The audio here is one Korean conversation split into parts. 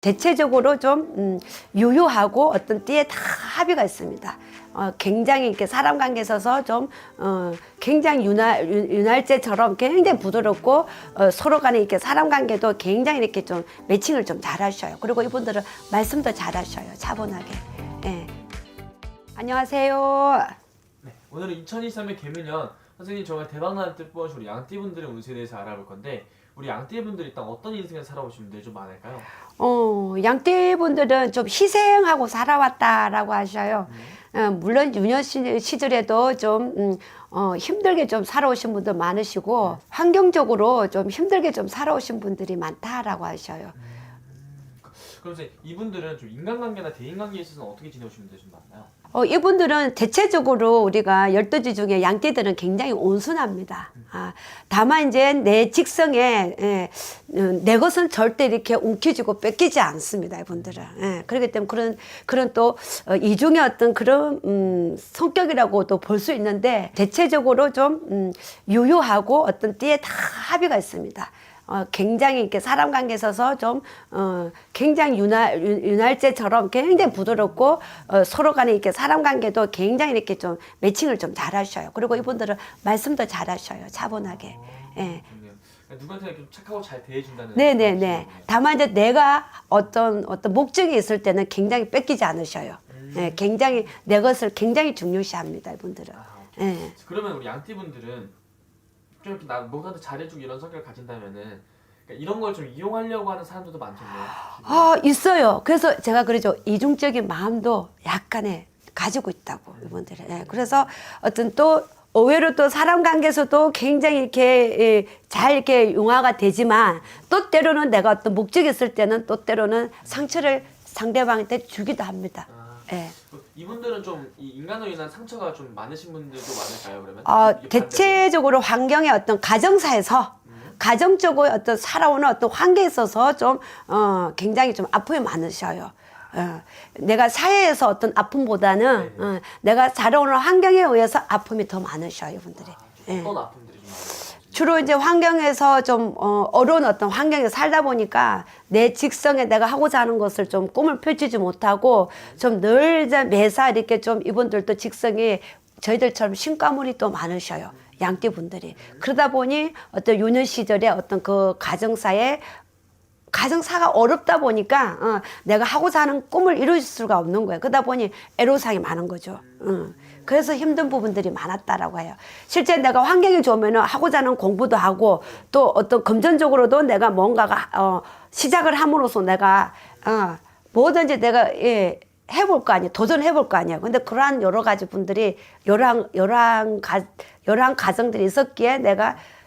대체적으로 좀 유효하고 어떤 띠에 다 합의가 있습니다. 굉장히 이렇게 사람 관계에 있어서 좀 굉장히 윤활제처럼 굉장히 부드럽고 서로 간에 이렇게 사람 관계도 굉장히 이렇게 좀 매칭을 좀 잘하셔요. 그리고 이분들은 말씀도 잘하셔요. 차분하게. 예. 안녕하세요. 네, 오늘은 2023년 개묘년 선생님 정말 대박나는 뜻 뽑아주신 우리 양띠분들의 운세에 대해서 알아볼 건데 우리 양띠분들이 일단 어떤 인생을 살아오신 분들이 좀 많을까요? 양띠분들은 좀 희생하고 살아왔다라고 하셔요. 물론 유년 시절에도 좀 힘들게 좀 살아오신 분들 많으시고 환경적으로 좀 힘들게 좀 살아오신 분들이 많다라고 하셔요. 그럼 선생님 이분들은 좀 인간관계나 대인관계에 있어서는 어떻게 지내오신 분들이 좀 많나요? 이분들은 대체적으로 우리가 12지 중에 양띠들은 굉장히 온순합니다. 다만 이제 내 직성에 내 것은 절대 이렇게 움켜쥐고 뺏기지 않습니다. 이분들은. 그렇기 때문에 그런 또 이중의 어떤 그런 성격이라고도 볼 수 있는데 대체적으로 좀 유효하고 어떤 띠에 다 합의가 있습니다. 굉장히 이렇게 사람 관계에 있어서 좀 굉장히 윤활제처럼 굉장히 부드럽고 서로 간에 이렇게 사람 관계도 굉장히 이렇게 좀 매칭을 좀 잘하셔요. 그리고 이분들은 말씀도 잘하셔요. 차분하게. 예. 누구한테나 좀 착하고 잘 대해준다는. 네네네. 다만 이제 내가 어떤 목적이 있을 때는 굉장히 뺏기지 않으셔요. 예, 굉장히 내 것을 굉장히 중요시합니다. 이분들은. 예. 그러면 우리 양띠분들은 좀 이렇게 나 뭔가한테 잘해주고 이런 성격을 가진다면은 그러니까 이런 걸 좀 이용하려고 하는 사람들도 많던데요. 있어요. 그래서 제가 그러죠. 이중적인 마음도 약간의 가지고 있다고 이분들은. 예, 그래서 어떤 또 의외로 또 사람 관계에서도 굉장히 이렇게 잘 이렇게 융화가 되지만 또 때로는 내가 어떤 목적이 있을 때는 또 때로는 상처를 상대방한테 주기도 합니다. 예. 이분들은 좀 이 인간으로 인한 상처가 좀 많으신 분들도 많을까요, 그러면? 대체적으로 환경의 어떤 가정사에서 가정적으로 어떤 살아오는 어떤 환경에 있어서 좀 굉장히 좀 아픔이 많으셔요. 내가 사회에서 어떤 아픔보다는 내가 자라오는 환경에 의해서 아픔이 더 많으셔요, 이분들이. 어떤 아픔들이 좀 많아요? 주로 이제 환경에서 좀 어려운 어떤 환경에 살다 보니까 내 직성에 내가 하고자 하는 것을 좀 꿈을 펼치지 못하고 좀 늘 매사 이렇게 좀 이분들도 직성이 저희들처럼 신과물이 또 많으셔요. 양띠분들이. 그러다 보니 어떤 유년 시절에 어떤 그 가정사가 어렵다 보니까 내가 하고자 하는 꿈을 이룰 수가 없는 거예요. 그러다 보니 애로사항이 많은 거죠. 그래서 힘든 부분들이 많았다라고 해요. 실제 내가 환경이 좋으면 하고자 하는 공부도 하고 또 어떤 금전적으로도 내가 뭔가가 시작을 함으로써 내가 뭐든지 내가 해볼 거 아니에요. 도전해볼 거 아니에요. 근데 그러한 여러 가지 분들이 여러한 가정들이 있었기에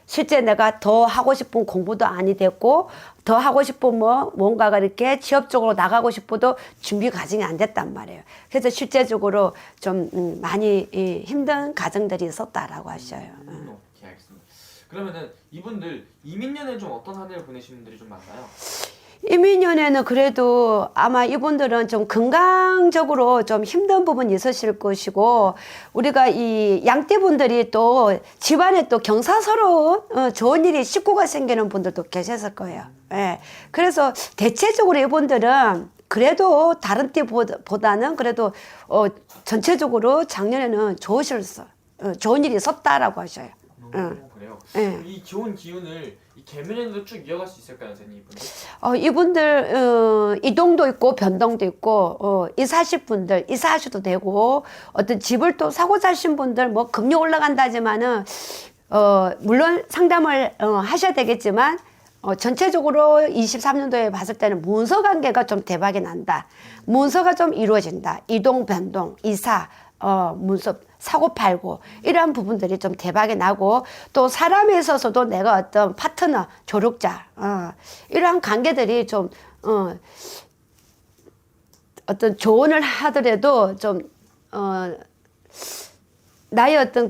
실제 내가 더 하고 싶은 공부도 아니 됐고 더 하고 싶은 뭔가가 이렇게 취업적으로 나가고 싶어도 준비 과정이 안 됐단 말이에요. 그래서 실제적으로 좀 많이 힘든 가정들이 있었다라고 하셔요. 오케이, 알겠습니다. 그러면은 이분들 이민년에 좀 어떤 한 해를 보내신 분들이 좀 많나요? 이민년에는 그래도 아마 이분들은 좀 건강적으로 좀 힘든 부분이 있으실 것이고 우리가 이 양띠분들이 또 집안에 또 경사스러운 좋은 일이 식구가 생기는 분들도 계셨을 거예요. 예. 그래서 대체적으로 이분들은 그래도 다른 띠보다는 그래도 전체적으로 작년에는 좋은 일이 있었다라고 하셔요. 그래요. 예. 이 좋은 기운을 이 개묘년에도 쭉 이어갈 수 있을까요, 선생님 이분들? 이분들 이동도 있고 변동도 있고 이사하실 분들 이사하셔도 되고 어떤 집을 또 사고 사신 분들 뭐 금리 올라간다지만은 물론 상담을 하셔야 되겠지만 전체적으로 23년도에 봤을 때는 문서 관계가 좀 대박이 난다. 문서가 좀 이루어진다. 이동 변동 이사 문서 사고 팔고 이러한 부분들이 좀 대박이 나고 또 사람에 있어서도 내가 어떤 파트너 조력자 이러한 관계들이 좀 어떤 조언을 하더라도 좀 나의 어떤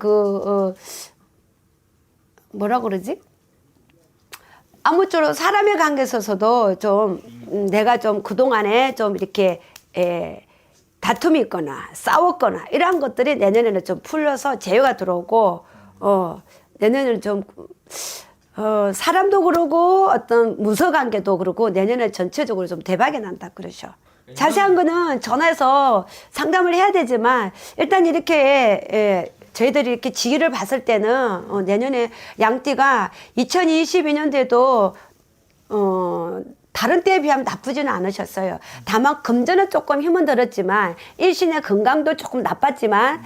뭐라 그러지? 아무쪼록 사람의 관계에 있어서도 좀 내가 좀 그동안에 좀 이렇게 다툼이 있거나 싸웠거나 이러한 것들이 내년에는 좀 풀려서 제어가 들어오고 내년에는 좀 사람도 그러고 어떤 문서 관계도 그러고 내년에 전체적으로 좀 대박이 난다 그러셔. 자세한 거는 전화해서 상담을 해야 되지만 일단 이렇게 저희들이 이렇게 지기를 봤을 때는 내년에 양띠가 2022년도에도 다른 때에 비하면 나쁘지는 않으셨어요. 다만 금전은 조금 힘은 들었지만 일신의 건강도 조금 나빴지만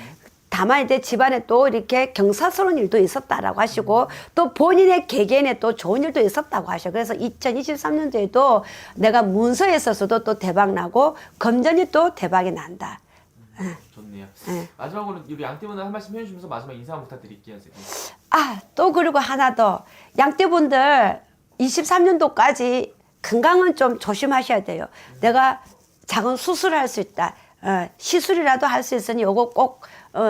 다만 이제 집안에 또 이렇게 경사스러운 일도 있었다라고 하시고 또 본인의 개개인에 또 좋은 일도 있었다고 하셔. 그래서 2023년도에도 내가 문서에 있어서도 또 대박 나고 금전이 또 대박이 난다. 좋네요. 네. 마지막으로 우리 양띠분들 한 말씀 해주시면서 마지막 인사 한번 부탁드릴게요, 선생님. 또 그리고 하나 더. 양띠분들 23년도까지 건강은 좀 조심하셔야 돼요. 내가 작은 수술을 할 수 있다. 시술이라도 할 수 있으니 요거 꼭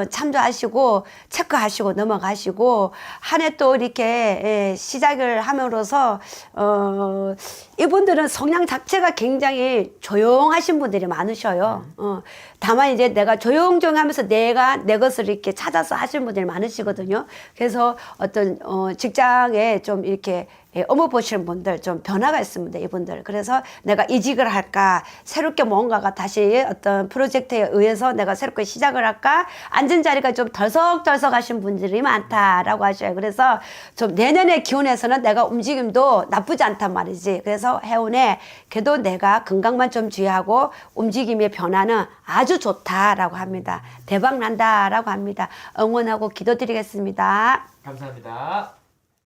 참조하시고 체크하시고 넘어가시고 한 해 또 이렇게 시작을 함으로써 이분들은 성향 자체가 굉장히 조용하신 분들이 많으셔요. 다만 이제 내가 조용조용하면서 내가 내 것을 이렇게 찾아서 하시는 분들이 많으시거든요. 그래서 어떤 직장에 좀 이렇게 업무 보시는 분들 좀 변화가 있습니다, 이분들. 그래서 내가 이직을 할까, 새롭게 뭔가가 다시 어떤 프로젝트에 의해서 내가 새롭게 시작을 할까, 앉은 자리가 좀 덜썩덜썩 하신 분들이 많다라고 하셔요. 그래서 좀 내년의 기운에서는 내가 움직임도 나쁘지 않단 말이지. 그래서 해운에 그래도 내가 건강만 좀 주의하고 움직임의 변화는 아주 좋다라고 합니다. 대박 난다라고 합니다. 응원하고 기도드리겠습니다. 감사합니다.